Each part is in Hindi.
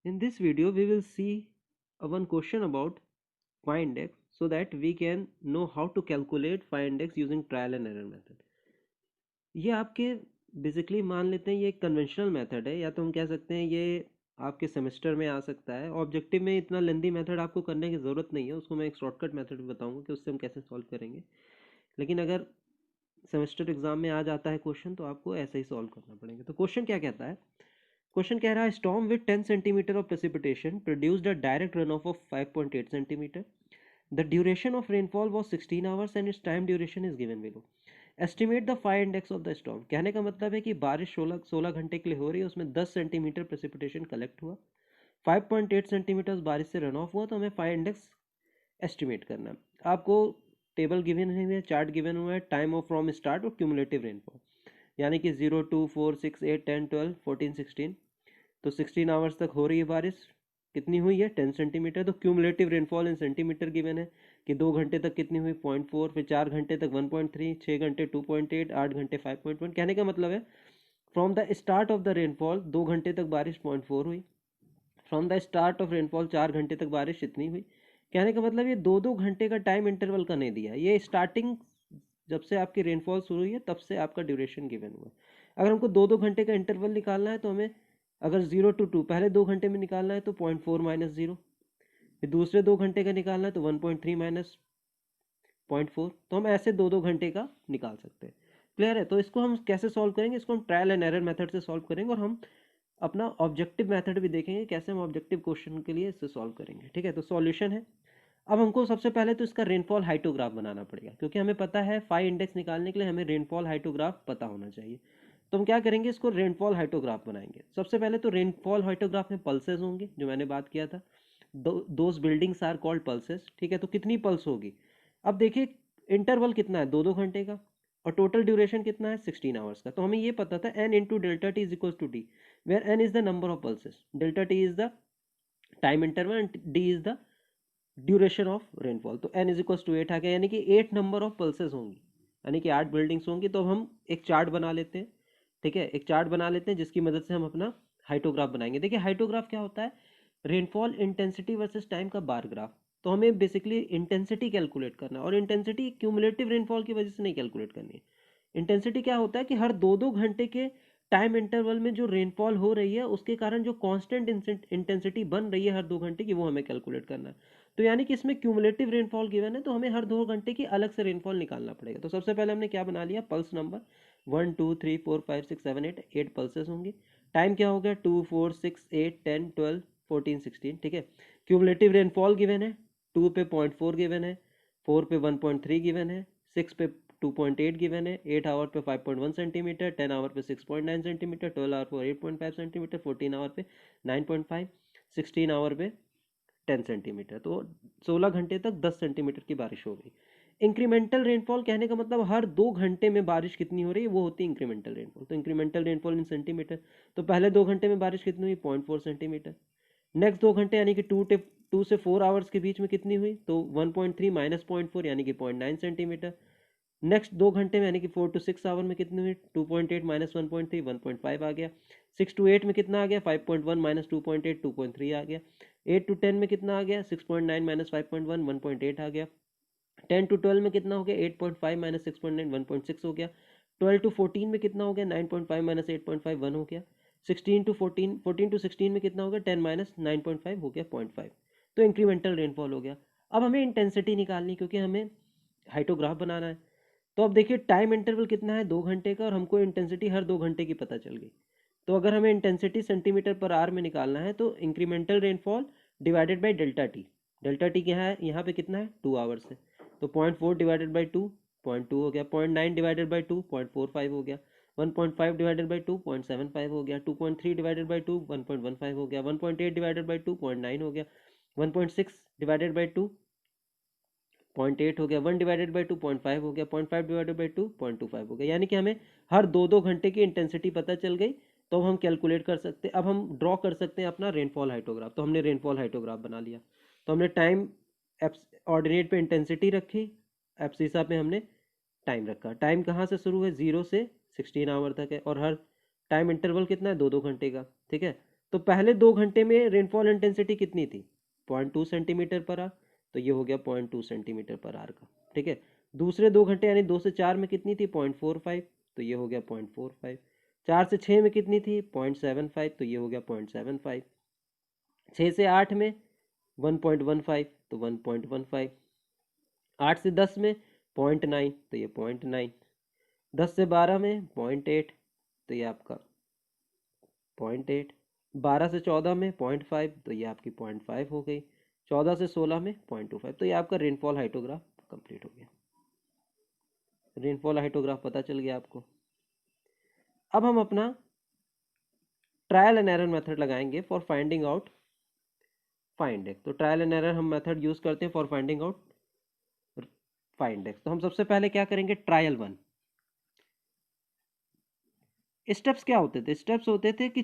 In this video, we will see one question about phi index so that we can know how to calculate phi index using trial and error method. ये आपके बेसिकली मान लेते हैं ये एक कन्वेंशनल मेथड है, या तो हम कह सकते हैं ये आपके सेमेस्टर में आ सकता है। ऑब्जेक्टिव में इतना लेंदी मेथड आपको करने की ज़रूरत नहीं है, उसको मैं एक शॉर्टकट मेथड बताऊंगा कि उससे हम कैसे सॉल्व करेंगे। लेकिन अगर सेमेस्टर एग्जाम में आ जाता है क्वेश्चन तो आपको ऐसे ही सॉल्व करना पड़ेगा। तो क्वेश्चन क्या कहता है? क्वेश्चन कह रहा है storm with 10 centimetre of precipitation produced a direct run off 5.8 centimetre. The duration of rainfall was 16 hours and its time duration is given below. Estimate the phi index of the storm. कहने का मतलब है कि बारिश 16 घंटे के लिए हो रही है, उसमें 10 सेंटीमीटर प्रेसिपिटेशन कलेक्ट हुआ, 5.8 सेंटीमीटर बारिश से रन ऑफ हुआ, तो हमें फाई इंडेक्स एस्टिमेट करना है। आपको टेबल गिवन है, चार्ट गिवन हुआ है, टाइम ऑफ फ्रॉम स्टार्ट और क्यूमुलेटिव रेनफॉल, यानी कि 0, 2, 4, 6, 8, 10, 12, 14, 16। तो 16 आवर्स तक हो रही है बारिश, कितनी हुई है 10 सेंटीमीटर। तो cumulative rainfall in centimetre given है कि 2 घंटे तक कितनी हुई 0.4, फिर 4 घंटे तक 1.3, 6 घंटे 2.8, 8 घंटे 5.1। कहने का मतलब है from the start of the rainfall 2 घंटे तक बारिश 0.4 हुई, from the start of rainfall 4 घंटे तक बारिश इतनी हुई। कहने का मतलब ये 2-2 घंटे का टाइम इंटरवल का नहीं दिया, ये स्टार्टिंग जब से आपकी रेनफॉल शुरू हुई है तब से आपका ड्यूरेशन गिवन हुआ है। अगर हमको 2-2 घंटे का इंटरवल निकालना है तो हमें अगर 0 to 2 पहले 2 घंटे में निकालना है तो 0.4 माइनस 0, फिर दूसरे 2 घंटे का निकालना है तो 1.3 माइनस 0.4। तो हम ऐसे 2-2 घंटे का निकाल सकते हैं। क्लियर है? तो इसको हम कैसे सॉल्व करेंगे? इसको हम ट्रायल एंड एरर मेथड से सॉल्व करेंगे और हम अपना ऑब्जेक्टिव मेथड भी देखेंगे कैसे हम ऑब्जेक्टिव क्वेश्चन के लिए इससे सॉल्व करेंगे। ठीक है, तो सॉल्यूशन है। अब हमको सबसे पहले तो इसका रेनफॉल हाइटोग्राफ बनाना पड़ेगा, क्योंकि हमें पता है फाई इंडेक्स निकालने के लिए हमें रेनफॉल हाइटोग्राफ पता होना चाहिए। तो हम क्या करेंगे, इसको रेनफॉल हाइटोग्राफ बनाएंगे। सबसे पहले तो रेनफॉल हाइटोग्राफ में पल्सेस होंगे, जो मैंने बात किया था, those buildings are called pulses. ठीक है, तो कितनी पल्स होगी? अब देखिए इंटरवल कितना है, 2-2 घंटे का, और टोटल ड्यूरेशन कितना है 16 आवर्स का। तो हमें ये पता था n into delta T is equal to D, where n is the number of pulses, delta T is the time interval and D is the duration of rainfall. तो n इज इक्वल टू 8 आ गया, यानी कि 8 नंबर ऑफ पल्सेस होंगी, यानी कि 8 बिल्डिंग्स होंगी। तो हम एक चार्ट बना लेते हैं। ठीक है, एक चार्ट बना लेते हैं जिसकी मदद से हम अपना हाइटोग्राफ बनाएंगे। देखिए हाइटोग्राफ क्या होता है, रेनफॉल इंटेंसिटी वर्सेस टाइम का बार ग्राफ। तो हमें बेसिकली इंटेंसिटी कैलकुलेट करना है, और इंटेंसिटी क्यूमुलेटिव रेनफॉल की वजह से नहीं कैलकुलेट करनी है। इंटेंसिटी क्या होता है कि हर 2-2 घंटे के टाइम इंटरवल में जो रेनफॉल हो रही है उसके कारण जो कांस्टेंट इंटेंसिटी बन रही है हर 2 घंटे की, वो हमें कैलकुलेट करना है। तो यानी कि इसमें क्यूमुलेटिव रेनफॉल गिवन है, तो हमें हर 2 घंटे की अलग से रेनफॉल निकालना पड़ेगा। तो सबसे पहले हमने क्या बना लिया, पल्स नंबर 1, 2, 3, 4, 5, 6, 7, 8, 8 पल्सेस होंगी। टाइम क्या हो गया 2, 4, 6, 8, 10, 12, 14, 16। ठीक है, क्यूमुलेटिव रेनफॉल गिवन है, 2 पे 0.4 गिवन है, 4 पे 1.3 गिवन है, 6 पे 2.8 गिवन है, 8 आवर पे 5.1 सेंटीमीटर, 10 आवर पे 6.9 सेंटीमीटर, 12 आवर पे 8.5 सेंटीमीटर, 14 आवर पे 9.5, 16 आवर पे 10 सेंटीमीटर। तो 16 घंटे तक 10 सेंटीमीटर की बारिश हो गई। इंक्रीमेंटल रेनफॉल कहने का मतलब हर 2 घंटे में बारिश कितनी हो रही है, वो होती है इंक्रीमेंटल रेनफॉल। तो इंक्रीमेंटल रेनफॉल इन सेंटीमीटर, तो पहले 2 घंटे में बारिश कितनी हुई 0.4 सेंटीमीटर। नेक्स्ट 2 घंटे यानी कि 2 से 4 आवर्स के बीच में कितनी हुई, तो 1.3 माइनस 0.4 यानी कि 0.9 सेंटीमीटर। नेक्स्ट 2 घंटे में यानी कि 4 to 6 आवर में कितनी हुई, 2.8 माइनस 1.3 1.5 आ गया। 6 to 8 में कितना आ गया, 5.1 माइनस 2.8 2.3 आ गया। 8 to 10 में कितना आ गया, 6.9 माइनस 5.1 1.8 आ गया। 10 to 12 में कितना हो गया, 8.5 माइनस 6.9 1.6 हो गया। 12 to 14 में कितना हो गया, 9.5 माइनस 8.5 1 हो गया। 16 to 14 14 to 16 में कितना हो गया, 10 माइनस 9.5 हो गया 0.5। तो इंक्रीमेंटल रेनफॉल हो गया। अब हमें इंटेंसिटी निकालनी, क्योंकि हमें हाइटोग्राफ बनाना है। तो अब देखिए टाइम इंटरवल कितना है 2 घंटे का, और हमको इंटेंसिटी हर 2 घंटे की पता चल गई। तो अगर हमें इंटेंसिटी सेंटीमीटर पर आवर में निकालना है तो incremental rainfall divided by delta T. Delta T क्या है यहाँ पे, कितना है 2 आवर्स है। तो 0.4 डिवाइडेड बाई 2 0.2 हो गया, 0.9 डिवाइडेड बाई 2 0.45 हो गया, 1.5 डिवाइडेड बाई 2 0.75 हो गया, 2.3 डिवाइडेड बाई 2 1.15 हो गया, 1.8 डिवाइडेड बाई 2 0.9 हो गया, 1.6 डिवाइडेड बाई 2 0.8 हो गया, 1 डिवाइडेड बाई 2 0.5 हो गया, 0.5 डिवाइडेड बाई 2 0.25 हो गया। यानी कि हमें हर 2-2 घंटे की इंटेंसिटी पता चल गई। तो अब हम कैलकुलेट कर सकते, अब हम ड्रॉ कर सकते हैं अपना रेनफॉल हाइटोग्राफ। तो हमने रेनफॉल हाइटोग्राफ बना लिया। तो हमने टाइम ऑर्डिनेट पे इंटेंसिटी रखी, एप्सीसा पे हमने टाइम रखा। टाइम कहाँ से शुरू है, 0 से 16 आवर तक है, और हर टाइम इंटरवल कितना है 2-2 घंटे का। ठीक है, तो पहले 2 घंटे में रेनफॉल इंटेंसिटी कितनी थी, 0.2 सेंटीमीटर पर आर, तो ये हो गया 0.2 सेंटीमीटर पर आर का। ठीक है, दूसरे 2 घंटे यानी 2 से 4 में कितनी थी, 0.45, तो ये हो गया 0.45। 4 से 6 में कितनी थी, 0.75, तो ये हो गया 0.75। 6 से 8 में 1.15, तो 1.15। 8 से 10 में 0.9, तो ये 0.9। 10 से 12 में 0.8, तो ये आपका 0.8। 12 से 14 में 0.5, तो ये आपकी 0.5 हो गई। 14 से 16 में 0.25, तो ये आपका रेनफॉल हाइटोग्राफ कंप्लीट हो गया। रेनफॉल हाइटोग्राफ पता चल गया आपको। अब हम अपना ट्रायल एंड एरर मेथड लगाएंगे for finding out phi index. तो ट्रायल एंड एरर हम मेथड यूज करते हैं for finding out phi index. तो हम सबसे पहले क्या करेंगे, ट्रायल 1। स्टेप्स क्या होते थे, स्टेप्स होते थे कि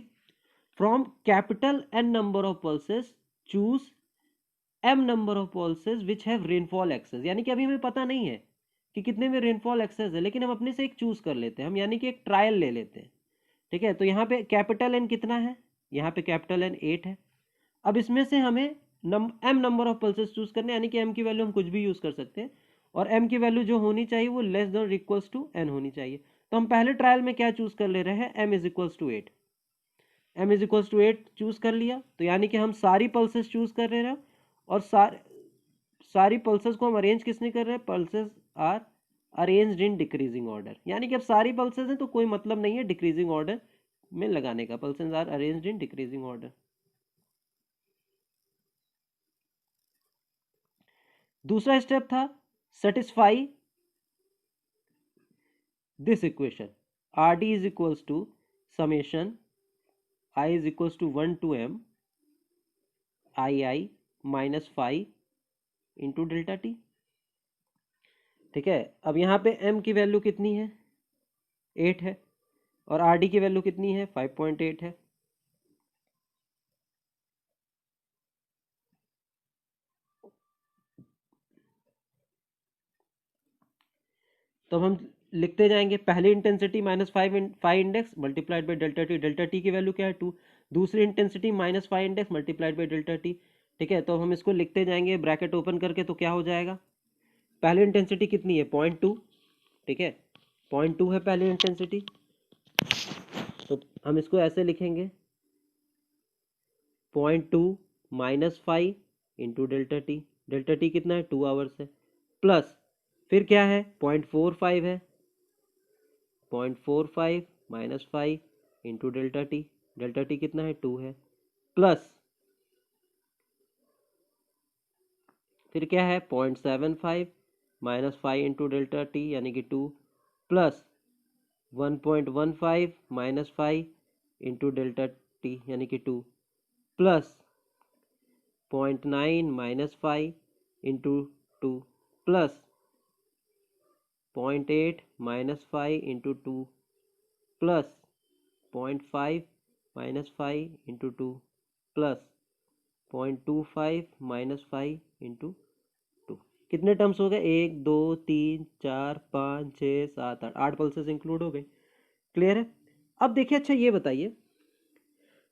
from capital N number of pulses choose M number of pulses which have rainfall excess. यानी कि अभी हमें पता नहीं है कि कितने में रेनफॉल एक्सेस है, लेकिन हम अपने से एक चूज कर लेते हैं हम, यानी कि एक ट्रायल ले लेते हैं। ठीक है, तो यहाँ पे कैपिटल एन कितना है, यहाँ पे कैपिटल एन 8 है। अब इसमें से हमें M number of pulses choose करने, यानी कि एम की वैल्यू हम कुछ भी यूज कर सकते हैं, और एम की वैल्यू जो होनी चाहिए वो less than equals to N होनी चाहिए। तो हम पहले ट्रायल में क्या चूज कर ले रहे हैं, M is equals to 8। M is equals to 8 choose कर लिया, तो यानी कि हम सारी पल्सेस चूज कर रहे हैं, और सारी पल्सेस को हम अरेंज किसने कर रहे हैं, pulses are arranged in decreasing order. यानी कि अब सारी पल्सेस हैं तो कोई मतलब नहीं है डिक्रीजिंग ऑर्डर में लगाने का, pulses are arranged in decreasing order. दूसरा स्टेप था satisfy this equation, R D is equals to summation I is equals to 1 to m I minus five into delta T. ठीक है, अब यहाँ पे m की वैल्यू कितनी है, 8 है, और आर डी की वैल्यू कितनी है, 5.8 है। तो हम लिखते जाएंगे, पहली intensity minus five index multiplied by delta T, delta T की वैल्यू क्या है 2। दूसरी intensity minus five index multiplied by delta T. ठीक है, तो हम इसको लिखते जाएंगे ब्रैकेट ओपन करके, तो क्या हो जाएगा, पहली इंटेंसिटी कितनी है 0.2। ठीक है, 0.2 है पहली इंटेंसिटी, तो हम इसको ऐसे लिखेंगे 0.2 minus five into delta T कितना है 2 आवर्स है, प्लस फिर क्या है 0.45 है, 0.45 minus five into delta T कितना है 2 है, प्लस फिर क्या है 0.75 minus five into delta T यानी कि 2, plus 1.15 minus five into delta T यानी कि 2, plus 0.9 minus five into 2, plus 0.8 minus five into 2, plus 0.5 minus five into 2, plus 0.25 minus five into 2। कितने टर्म्स हो गए, 1 2 3 4 5 6 7 8, 8 पल्सेस इंक्लूड हो गए। क्लियर है। अब देखिए, अच्छा ये बताइए,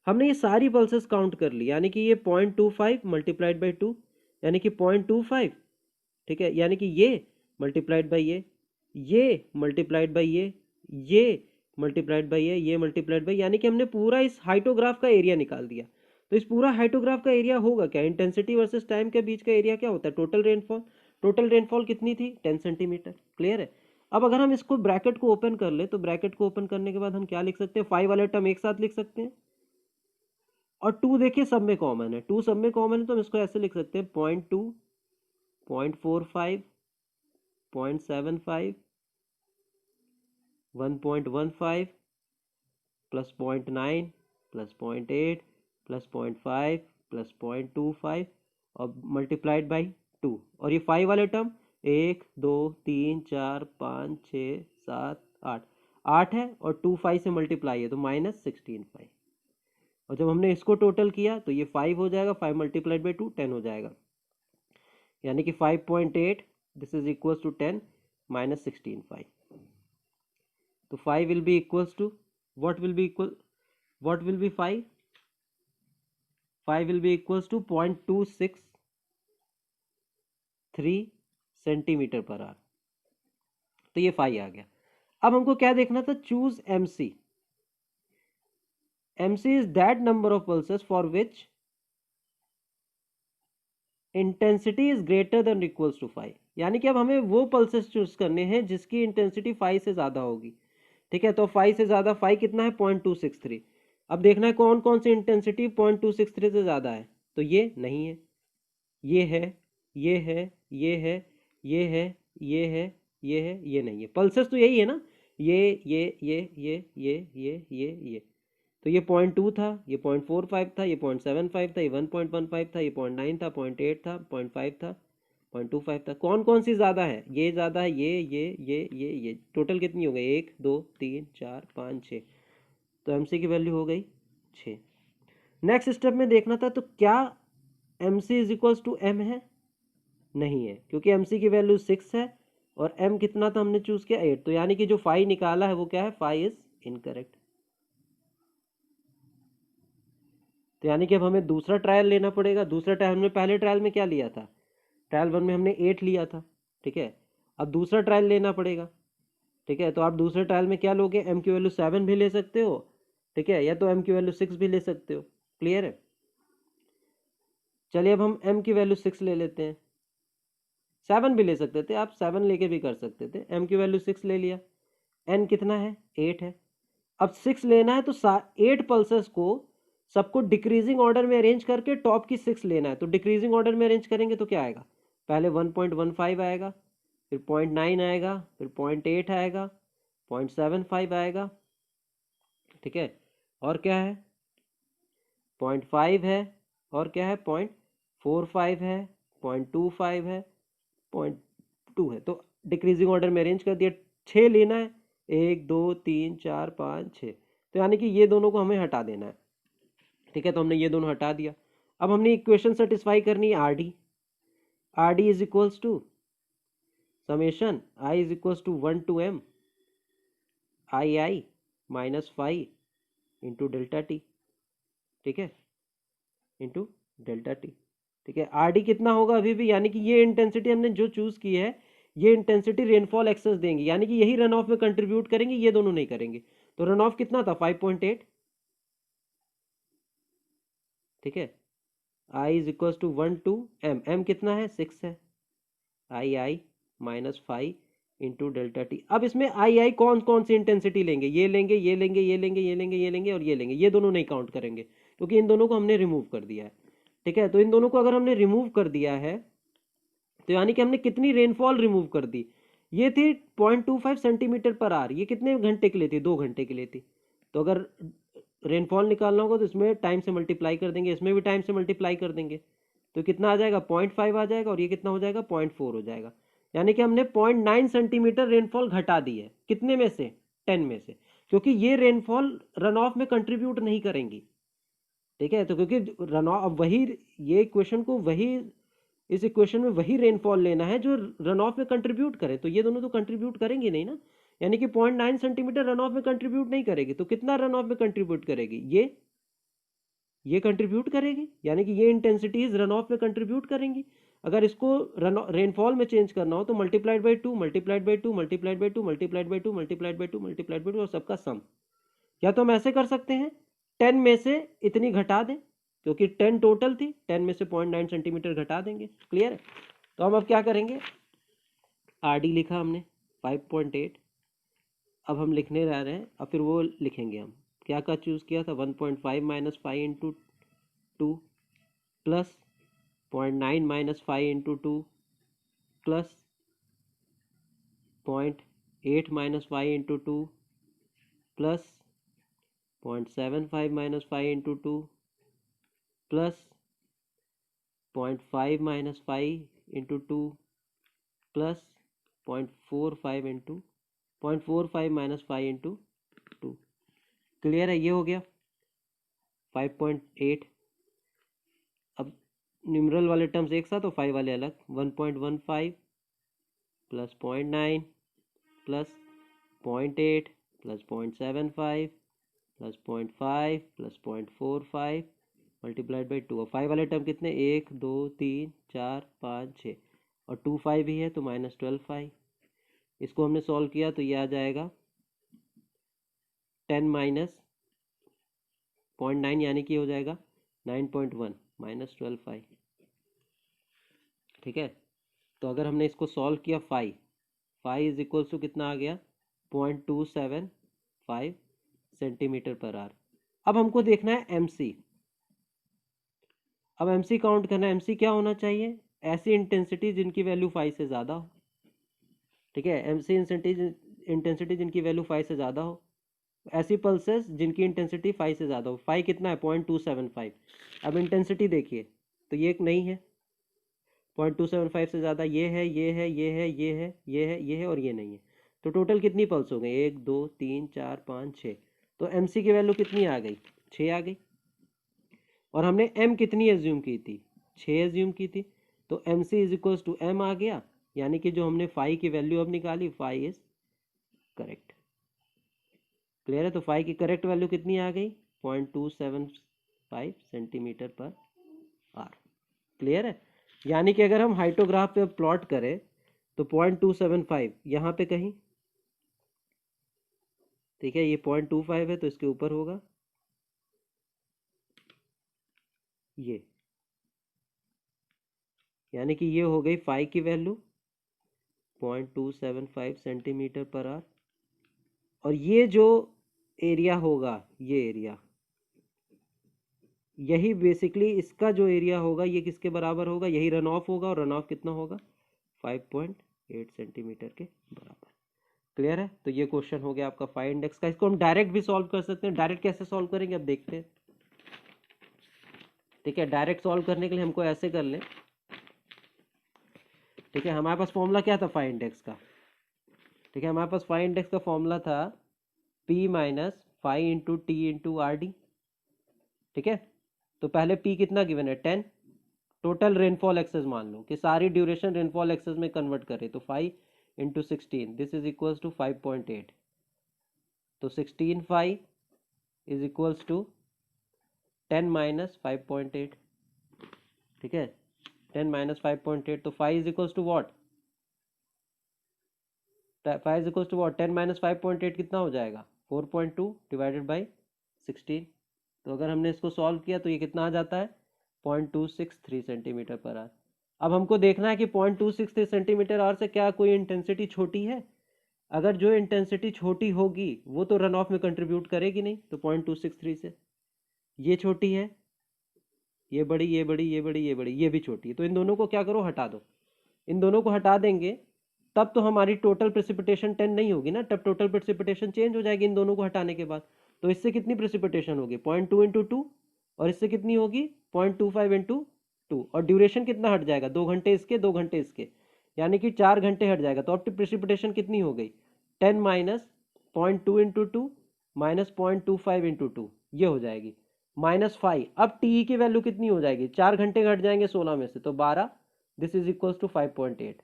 हमने ये सारी पल्सेस काउंट कर ली, यानी कि ये 0.25 मल्टीप्लाइड बाई 2 यानी कि 0.25। ठीक है, यानी कि ये मल्टीप्लाइड बाई ये मल्टीप्लाइड बाई ये मल्टीप्लाइड बाई ये मल्टीप्लाइड बाई, यानी कि हमने पूरा इस हाइटोग्राफ का एरिया निकाल दिया। तो इस पूरा हाइटोग्राफ का एरिया होगा क्या, इंटेंसिटी वर्सेस टाइम के बीच का एरिया क्या होता है, टोटल रेनफॉल। टोटल रेनफॉल कितनी थी, 10 सेंटीमीटर। क्लियर है। अब अगर हम इसको ब्रैकेट को ओपन कर ले, तो ब्रैकेट को ओपन करने के बाद हम क्या लिख सकते हैं, 5 वाले टर्म एक साथ लिख सकते हैं, और 2 देखिए सब में कॉमन है, 2 सब में कॉमन है, तो हम इसको ऐसे लिख सकते हैं 0.2 0.45 0.75 1.15 प्लस 0.9 प्लस 0.8 प्लस 0.5 प्लस 0.25 और मल्टीप्लाइड बाई 2, और ये 5 वाले टर्म 1 2 3 4 5 6 7 8 8 है, और 2 5 से मल्टीप्लाई है तो -16 5, और जब हमने इसको टोटल किया तो ये 5 हो जाएगा, 5 मल्टीप्लाइड बाई 2 10 हो जाएगा, यानी कि 5.8 दिस इज इक्वल्स टू 10 -16 5। तो 5 will be equals to what will be 5, five will be equals to 0.263 centimetre per hour. तो ये फाई आ गया। अब हमको क्या देखना था, choose MC। MC is that number of pulses for which intensity is greater than equals to 5। यानी कि अब हमें वो पल्सेस चूज करने हैं जिसकी इंटेंसिटी 5 से ज्यादा होगी। ठीक है, तो 5 से ज्यादा, 5 कितना है, 0.263। अब देखना है कौन कौन सी इंटेंसिटी 0.263 से ज्यादा है। तो ये नहीं है, ये है, ये है, ये है, ये है, ये है, ये है, ये नहीं है। पल्सेस तो यही है ना, ये। तो ये 0.2 था, ये 0.45 था, ये 0.75 था, ये 1.15 था, ये 0.9 था, 0.8 था, 0.5 था, 0.25 था। कौन कौन सी ज्यादा है, ये ज्यादा है, ये टोटल कितनी हो गई, 1 2 3 4 5 6। तो MC की वैल्यू हो गई 6। नेक्स्ट स्टेप में देखना था, तो क्या MC is equals to M है, नहीं है, क्योंकि MC की वैल्यू 6 है और M कितना था हमने चूज किया 8। तो यानी कि जो फाई निकाला है वो क्या है, फाई इज इनकरेक्ट। तो यानी कि अब हमें दूसरा ट्रायल लेना पड़ेगा। दूसरा ट्रायल हमने पहले ट्रायल में क्या लिया था, ट्रायल 1 में हमने 8 लिया था। ठीक है, अब दूसरा ट्रायल लेना पड़ेगा। ठीक है, तो आप दूसरे ट्रायल में क्या लोगे, M की वैल्यू 7 भी ले सकते हो, ठीक है, या तो M की वैल्यू 6 भी ले सकते हो। क्लियर है। चलिए अब हम M की वैल्यू 6 ले लेते हैं। 7 भी ले सकते थे आप, 7 लेके भी कर सकते थे। M की वैल्यू 6 ले लिया। N कितना है, 8 है। अब 6 लेना है तो 8 पल्सेस को सबको डिक्रीजिंग ऑर्डर में अरेंज करके टॉप की 6 लेना है। तो डिक्रीजिंग ऑर्डर में अरेंज करेंगे तो क्या आएगा, पहले 1.15 आएगा, फिर 0.9 आएगा, फिर 0.8 आएगा, 0.75 आएगा। ठीक है, और क्या है, 0.5 है, और क्या है, 0.45 है, 0.25 है, 0.2 है। तो डिक्रीजिंग ऑर्डर में अरेंज कर दिया। 6 लेना है, 1 2 3 4 5 6। तो यानी कि ये दोनों को हमें हटा देना है। ठीक है, तो हमने ये दोनों हटा दिया। अब हमने इक्वेशन सेटिस्फाई करनी है, R D is equals to summation I is equals to 1 to m I minus 5 into delta T. ठीक है, इंटू डेल्टा टी। ठीक है, आर डी कितना होगा अभी भी, यानी कि ये इंटेंसिटी हमने जो चूज की है, ये इंटेंसिटी रेनफॉल एक्सेस देंगी, यानी कि यही रन ऑफ में कंट्रीब्यूट करेंगे, ये दोनों नहीं करेंगे। तो रन ऑफ कितना था, 5.8। ठीक है, I is equals to 1 to m, m कितना है, 6 है, I minus 5 into delta T. अब इसमें आई कौन कौन सी इंटेंसिटी लेंगे, ये लेंगे, ये लेंगे, ये लेंगे, ये लेंगे, ये लेंगे और ये लेंगे, ये दोनों नहीं काउंट करेंगे क्योंकि इन दोनों को हमने रिमूव कर दिया है। ठीक है, तो इन दोनों को अगर हमने रिमूव कर दिया है तो यानी कि हमने कितनी रेनफॉल रिमूव कर दी, ये थी 0.25 सेंटीमीटर पर आवर। ये कितने घंटे के लिए थी, 2 घंटे के लिए थी। तो अगर रेनफॉल निकालना होगा तो इसमें टाइम से मल्टीप्लाई कर देंगे, इसमें भी टाइम से मल्टीप्लाई कर देंगे। तो कितना आ जाएगा, 0.5 आ जाएगा, और ये कितना हो जाएगा, 0.4 हो जाएगा। यानी कि हमने 0.9 सेंटीमीटर रेनफॉल घटा दी है, कितने में से, 10 में से, क्योंकि ये रेनफॉल रन ऑफ में कंट्रीब्यूट नहीं करेंगी। ठीक है, तो क्योंकि रन ऑफ, अब वही, ये इक्वेशन को वही, इस इक्वेशन में वही रेनफॉल लेना है जो रन ऑफ में कंट्रीब्यूट करे, तो ये दोनों तो कंट्रीब्यूट करेंगे नहीं ना। यानी कि 0.9 सेंटीमीटर रन ऑफ में कंट्रीब्यूट नहीं करेगी, तो कितना रन ऑफ में कंट्रीब्यूट करेगी, ये कंट्रीब्यूट करेगी, यानी कि ये इंटेंसिटीज रन ऑफ में कंट्रीब्यूट करेंगी। अगर इसको रेनफॉल में चेंज करना हो तो multiplied by 2 multiplied by 2 multiplied by 2 multiplied by 2 multiplied by 2 multiplied by 2 और सबका सम। या तो हम ऐसे कर सकते हैं, 10 में से इतनी घटा दें, क्योंकि 10 टोटल थी, 10 में से 0.9 सेंटीमीटर घटा देंगे। क्लियर है। तो हम अब क्या करेंगे, आर डी लिखा हमने 5.8। अब हम लिखने जा रहे हैं, अब फिर वो लिखेंगे हम क्या क्या चूज़ किया था, 1.5 minus 5 into 2 plus 0.9 minus 5 into 2 plus 0.8 minus 5 into 2 plus 0.75 minus 5 into 2 plus 0.5 minus 5 into 2 plus 0.45 into 0.45 minus 5 into 2। Clear है, ये हो गया 5.8। अब न्यूमरल वाले टर्म्स एक साथ और 5 वाले अलग, 1.15 plus 0.9 plus 0.8 plus 0.75 plus 0.5 plus 0.45 multiplied by 2, और 5 वाले टर्म कितने, 1 2 3 4 5 6, और 2 5 ही है तो -12 इसको हमने सॉल्व किया तो ये आ जाएगा 10 माइनस 0.9 यानी कि हो जाएगा 9.1 -12 ठीक है। तो अगर हमने इसको सॉल्व किया फाइव इज इक्वल्स टू कितना आ गया 0.275 सेंटीमीटर पर आवर। अब हमको देखना है एमसी। अब एमसी काउंट करना है। एमसी क्या होना चाहिए, ऐसी इंटेंसिटी जिनकी वैल्यू 5 से ज़्यादा हो। ठीक है, एमसी इंटेंसिटी जिनकी वैल्यू 5 से ज़्यादा हो, ऐसी पल्सेस जिनकी इंटेंसिटी 5 से ज़्यादा हो। 5 कितना है 0.275। अब इंटेंसिटी देखिए तो ये एक नहीं है, 0.275 से ज़्यादा ये है, ये है, ये है, ये है, ये है, ये है और ये नहीं है। तो टोटल कितनी पल्स हो गई, 1 2 3 4 5 6। तो एमसी की वैल्यू कितनी आ गई, 6 आ गई। और हमने एम कितनी एज्यूम की थी, 6 एज्यूम की थी। तो M C is equals to M आ गया, यानी कि जो हमने फाई की वैल्यू अब निकाली, फाई इज करेक्ट। क्लियर है। तो फाई की करेक्ट वैल्यू कितनी आ गई, 0.275 सेंटीमीटर पर आर। क्लियर है। यानी कि अगर हम हाइटोग्राफ पे प्लॉट करें तो 0.275 यहाँ पे कहीं, ठीक है, ये 0.25 है तो इसके ऊपर होगा ये, यानी कि ये हो गई फाई की वैल्यू 0.275 सेंटीमीटर पर आवर। और ये जो एरिया होगा, ये एरिया, यही बेसिकली इसका जो एरिया होगा ये किसके बराबर होगा, यही रन ऑफ होगा। और रन ऑफ कितना होगा, 5.8 सेंटीमीटर के बराबर। क्लियर है। तो ये क्वेश्चन हो गया आपका फाई इंडेक्स का। इसको हम डायरेक्ट भी सॉल्व कर सकते हैं। डायरेक्ट कैसे सॉल्व करेंगे अब देखते हैं। ठीक है, डायरेक्ट सॉल्व करने के लिए हमको ऐसे कर लें। ठीक है, हमारे पास फॉर्मूला क्या था फाई इंडेक्स का। ठीक है, हमारे पास फाई इंडेक्स का फॉर्मूला था P minus phi into T into R D. ठीक है, तो पहले P कितना गिवन है 10, टोटल रेनफॉल एक्सेस मान लो कि सारी ड्यूरेशन रेनफॉल एक्सेस में कन्वर्ट करें तो 5 into 16 this is equals to 5.8। तो 16 5 इज इक्वल्स टू 10 माइनस 5.8। ठीक है, 10 माइनस 5.8, तो 5 is equals to what, 5 is equals to what, 10 minus 5.8 कितना हो जाएगा 4.2 डिवाइडेड बाई 16। तो अगर हमने इसको सॉल्व किया तो ये कितना आ जाता है 0.263 सेंटीमीटर पर आवर। अब हमको देखना है कि 0.263 सेंटीमीटर आवर से क्या कोई इंटेंसिटी छोटी है। अगर जो इंटेंसिटी छोटी होगी वो तो रन ऑफ में कंट्रीब्यूट करेगी नहीं, तो 0.263 से ये छोटी है, ये बड़ी, ये बड़ी, ये बड़ी, ये बड़ी, ये भी छोटी है। तो इन दोनों को क्या करो, हटा दो। इन दोनों को हटा देंगे तब तो हमारी टोटल प्रेसिपिटेशन 10 नहीं होगी ना, तब टोटल प्रेसिपिटेशन चेंज हो जाएगी इन दोनों को हटाने के बाद। तो इससे कितनी प्रेसिपिटेशन होगी 0.2 इंटू 2, और इससे कितनी होगी 0.25 इंटू 2, और ड्यूरेशन कितना हट जाएगा, 2 घंटे इसके 2 घंटे इसके, यानी कि 4 घंटे हट जाएगा। तो अब प्रेसिपिटेशन कितनी हो गई 10 माइनस 0.2 इंटू 2 माइनस 0.25 इंटू 2, ये हो जाएगी -5। अब टी की वैल्यू कितनी हो जाएगी, 4 घंटे घट जाएंगे 16 में से तो 12, दिस इज इक्वल्स टू 5.8।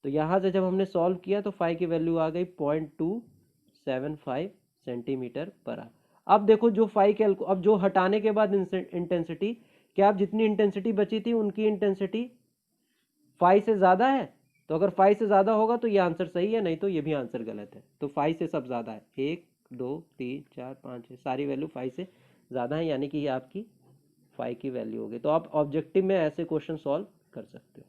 तो यहाँ से जब हमने सॉल्व किया तो फाई की वैल्यू आ गई 0.275 सेंटीमीटर पर आवर। अब देखो जो फाई के अब जो हटाने के बाद इंटेंसिटी, क्या अब जितनी इंटेंसिटी बची थी उनकी इंटेंसिटी फाई से ज़्यादा है। तो अगर फाई से ज़्यादा होगा तो ये आंसर सही है, नहीं तो ये भी आंसर गलत है। तो फाई से सब ज़्यादा है, 1 2 3 4 5 6 सारी वैल्यू फाई से ज़्यादा है, यानी कि ये आपकी फाई की वैल्यू होगी। तो आप ऑब्जेक्टिव में ऐसे क्वेश्चन सॉल्व कर सकते हो।